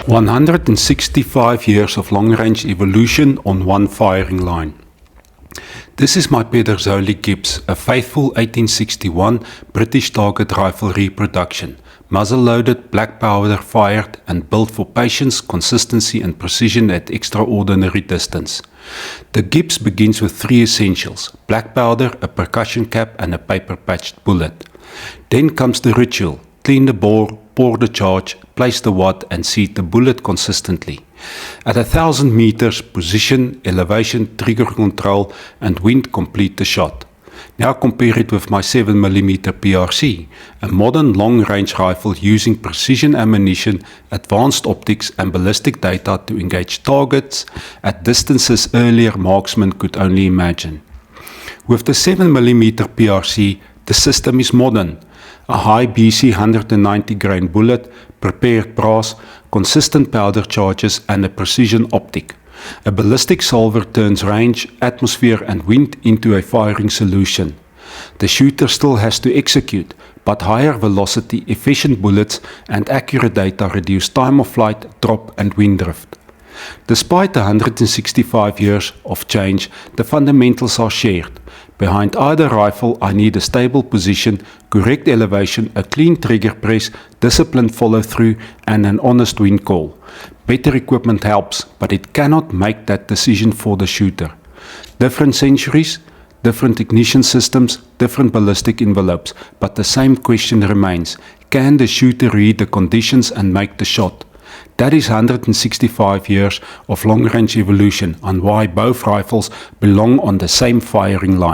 165 years of long-range evolution on one firing line. This is my Pedersoli Gibbs, a faithful 1861 British target rifle reproduction, muzzle-loaded, black powder fired and built for patience, consistency and precision at extraordinary distance. The Gibbs begins with three essentials: black powder, a percussion cap and a paper-patched bullet. Then comes the ritual: clean the bore, pour the charge, place the wad and seat the bullet consistently. At 1,000 meters, position, elevation, trigger control and wind complete the shot. Now compare it with my 7mm PRC, a modern long-range rifle using precision ammunition, advanced optics and ballistic data to engage targets at distances earlier marksmen could only imagine. With the 7mm PRC, the system is modern. A high BC 190 grain bullet, prepared brass, consistent powder charges and a precision optic. A ballistic salver turns range, atmosphere and wind into a firing solution. The shooter still has to execute, but higher velocity, efficient bullets and accurate data reduce time of flight, drop and wind drift. Despite 165 years of change, the fundamentals are shared. Behind either rifle, I need a stable position, correct elevation, a clean trigger press, disciplined follow-through and an honest wind call. Better equipment helps, but it cannot make that decision for the shooter. Different centuries, different ignition systems, different ballistic envelopes, but the same question remains: can the shooter read the conditions and make the shot? That is 165 years of long-range evolution on why both rifles belong on the same firing line.